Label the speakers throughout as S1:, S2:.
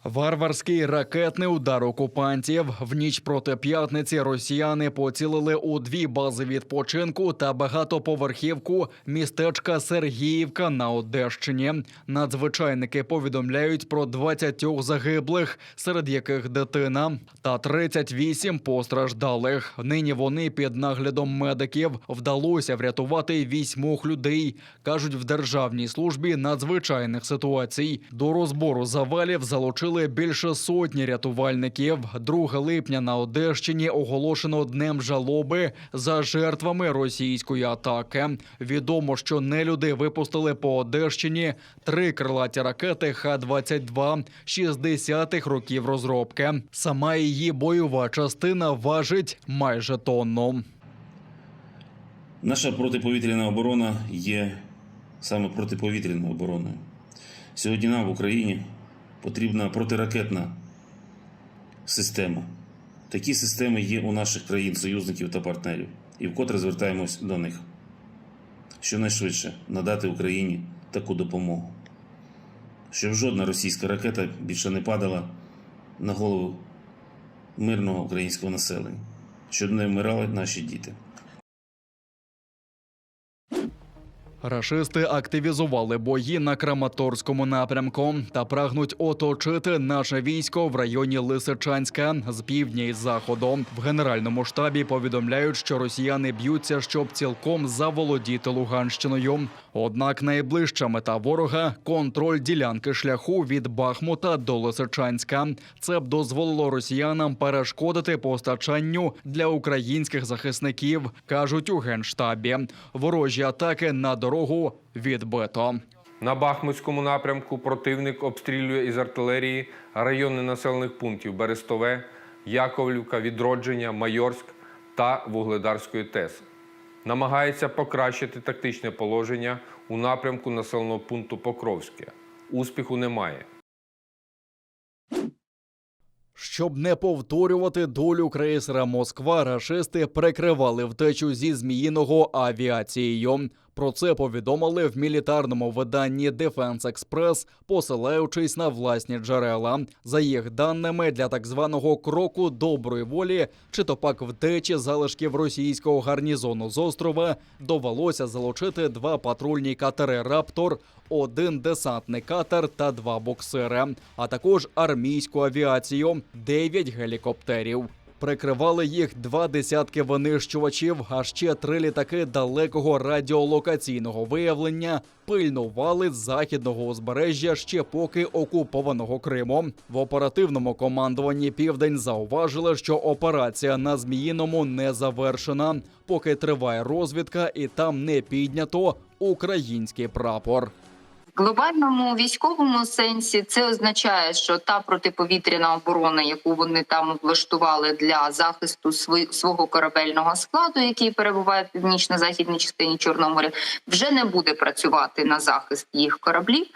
S1: Варварський ракетний удар окупантів. В ніч проти п'ятниці росіяни поцілили у дві бази відпочинку та багатоповерхівку містечка Сергіївка на Одещині. Надзвичайники повідомляють про 20 загиблих, серед яких дитина, та 38 постраждалих. Нині вони під наглядом медиків. Вдалося врятувати 8 людей, кажуть в Державній службі надзвичайних ситуацій. До розбору завалів залучили більше сотні рятувальників. 2 липня на Одещині оголошено днем жалоби за жертвами російської атаки. Відомо, що нелюди випустили по Одещині 3 крилаті ракети Х-22 60-х років розробки. Сама її бойова частина важить майже тонну.
S2: Наша протиповітряна оборона є саме протиповітряною обороною. Сьогодні нам в Україні потрібна протиракетна система. Такі системи є у наших країн-союзників та партнерів. І вкотре звертаємось до них. Щонайшвидше надати Україні таку допомогу. Щоб жодна російська ракета більше не падала на голову мирного українського населення. Щоб не вмирали наші діти.
S1: Рашисти активізували бої на Краматорському напрямку та прагнуть оточити наше військо в районі Лисичанська з півдня і заходу. В Генеральному штабі повідомляють, що росіяни б'ються, щоб цілком заволодіти Луганщиною. Однак найближча мета ворога – контроль ділянки шляху від Бахмута до Лисичанська. Це б дозволило росіянам перешкодити постачанню для українських захисників, кажуть у Генштабі. Ворожі атаки на дорогу відбито.
S3: На Бахмутському напрямку противник обстрілює із артилерії райони населених пунктів Берестове, Яковлівка, Відродження, Майорськ та Вугледарської ТЕС. Намагається покращити тактичне положення у напрямку населеного пункту Покровське. Успіху немає.
S1: Щоб не повторювати долю крейсера «Москва», рашисти прикривали втечу зі Зміїного авіацією. Про це повідомили в мілітарному виданні Defense Express, посилаючись на власні джерела. За їх даними, для так званого «кроку доброї волі» чи то пак втечі залишків російського гарнізону з острова довелося залучити 2 патрульні катери «Раптор», 1 десантний катер та 2 буксири, а також армійську авіацію, 9 гелікоптерів. Прикривали їх 2 десятки винищувачів, а ще 3 літаки далекого радіолокаційного виявлення пильнували з західного узбережжя ще поки окупованого Криму. В оперативному командуванні «Південь» зауважили, що операція на Зміїному не завершена, поки триває розвідка і там не піднято український прапор.
S4: В глобальному військовому сенсі це означає, що та протиповітряна оборона, яку вони там влаштували для захисту свого корабельного складу, який перебуває в північно-західній частині Чорного моря, вже не буде працювати на захист їх кораблів,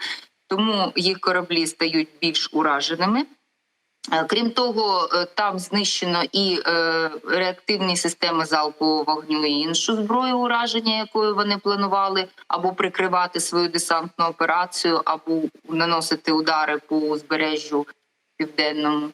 S4: тому їх кораблі стають більш ураженими. Крім того, там знищено і реактивні системи залпового вогню, і іншу зброю ураження, якою вони планували або прикривати свою десантну операцію, або наносити удари по узбережжю південному.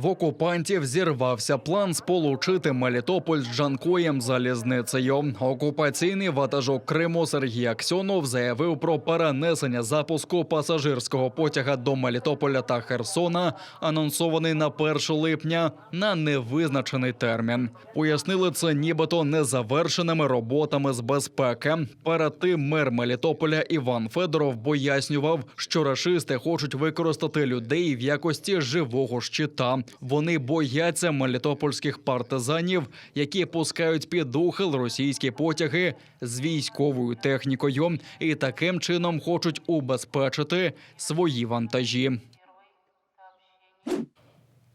S1: В окупантів зірвався план сполучити Мелітополь з Джанкоєм залізницею. Окупаційний ватажок Криму Сергій Аксьонов заявив про перенесення запуску пасажирського потяга до Мелітополя та Херсона, анонсований на 1 липня, на невизначений термін. Пояснили це нібито незавершеними роботами з безпеки. Перед тим мер Мелітополя Іван Федоров пояснював, що рашисти хочуть використати людей в якості живого щита. Вони бояться мелітопольських партизанів, які пускають під ухил російські потяги з військовою технікою і таким чином хочуть убезпечити свої вантажі.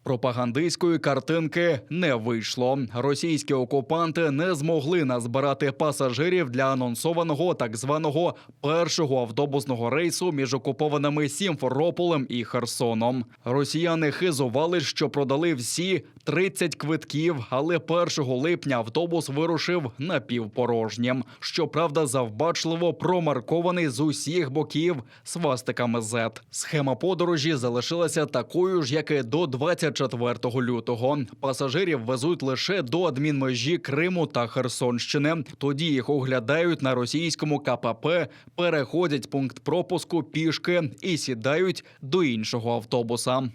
S1: Пропагандистської картинки не вийшло. Російські окупанти не змогли назбирати пасажирів для анонсованого так званого першого автобусного рейсу між окупованими Сімферополем і Херсоном. Росіяни хизували, що продали всі 30 квитків, але 1 липня автобус вирушив напівпорожнім. Щоправда, завбачливо промаркований з усіх боків свастиками Z. Схема подорожі залишилася такою ж, як і до 24 лютого. Пасажирів везуть лише до адмінмежі Криму та Херсонщини. Тоді їх оглядають на російському КПП, переходять пункт пропуску пішки і сідають до іншого автобуса.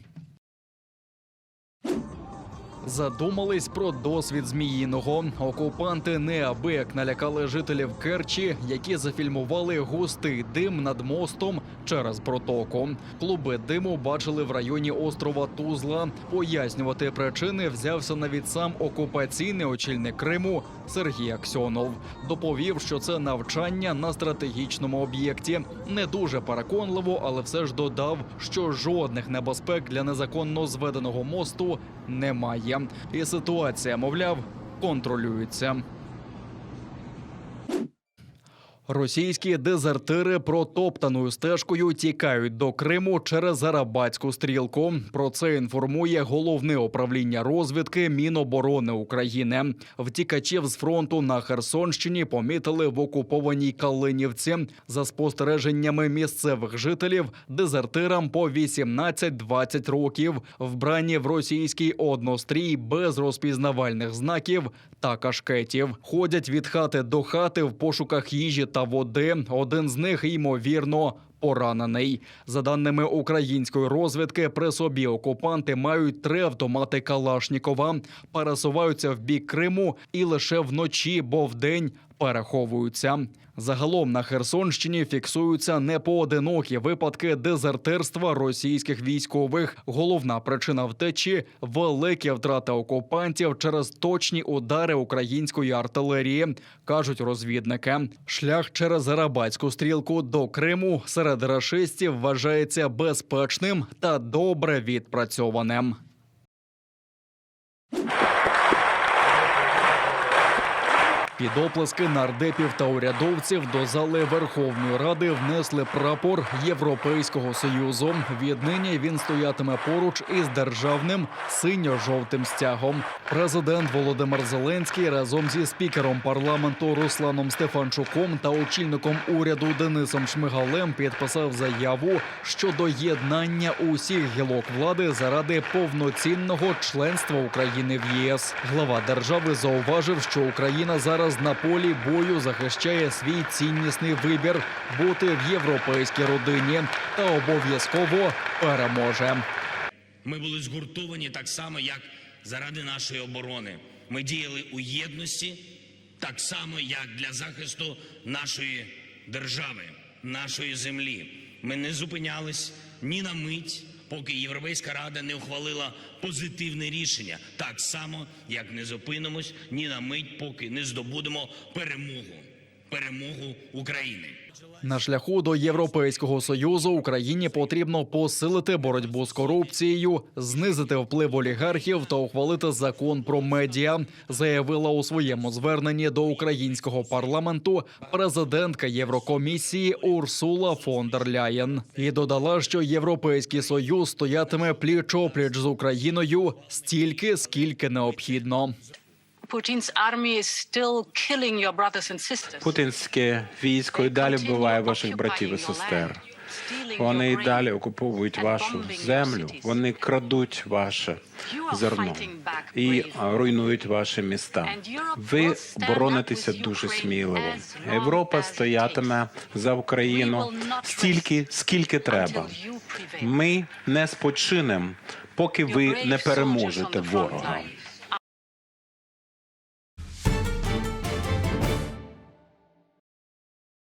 S1: Задумались про досвід Зміїного. Окупанти неабияк налякали жителів Керчі, які зафільмували густий дим над мостом через протоку. Клуби диму бачили в районі острова Тузла. Пояснювати причини взявся навіть сам окупаційний очільник Криму Сергій Аксьонов. Доповів, що це навчання на стратегічному об'єкті. Не дуже переконливо, але все ж додав, що жодних небезпек для незаконно зведеного мосту немає. І ситуація, мовляв, контролюється. Російські дезертири протоптаною стежкою тікають до Криму через Арабатську стрілку. Про це інформує Головне управління розвідки Міноборони України. Втікачів з фронту на Херсонщині помітили в окупованій Калинівці. За спостереженнями місцевих жителів, дезертирам по 18-20 років, вбрані в російський однострій без розпізнавальних знаків та кашкетів. Ходять від хати до хати в пошуках їжі та води. Один з них, ймовірно, поранений. За даними української розвідки, при собі окупанти мають 3 автомати Калашнікова, пересуваються в бік Криму і лише вночі, бо вдень переховуються. Загалом на Херсонщині фіксуються непоодинокі випадки дезертирства російських військових. Головна причина втечі – великі втрати окупантів через точні удари української артилерії, кажуть розвідники. Шлях через Арабатську стрілку до Криму серед рашистів вважається безпечним та добре відпрацьованим. Під оплески нардепів та урядовців до зали Верховної Ради внесли прапор Європейського Союзу. Віднині він стоятиме поруч із державним синьо-жовтим стягом. Президент Володимир Зеленський разом зі спікером парламенту Русланом Стефанчуком та очільником уряду Денисом Шмигалем підписав заяву щодо єднання усіх гілок влади заради повноцінного членства України в ЄС. Глава держави зауважив, що Україна зараз на полі бою захищає свій ціннісний вибір бути в європейській родині та обов'язково переможе.
S5: Ми були згуртовані так само, як заради нашої оборони. Ми діяли у єдності так само, як для захисту нашої держави, нашої землі. Ми не зупинялись ні на мить, поки Європейська Рада не ухвалила позитивне рішення. Так само, як не зупинимось ні на мить, поки не здобудемо перемогу України.
S1: На шляху до Європейського Союзу Україні потрібно посилити боротьбу з корупцією, знизити вплив олігархів та ухвалити закон про медіа, заявила у своєму зверненні до українського парламенту президентка Єврокомісії Урсула фон дер Ляєн. І додала, що Європейський Союз стоятиме пліч-опліч з Україною стільки, скільки необхідно.
S6: Путінське військо і далі вбиває ваших братів і сестер. Вони і далі окуповують вашу землю, вони крадуть ваше зерно і руйнують ваші міста. Ви боронитеся дуже сміливо. Європа стоятиме за Україну стільки, скільки треба. Ми не спочинемо, поки ви не переможете ворога.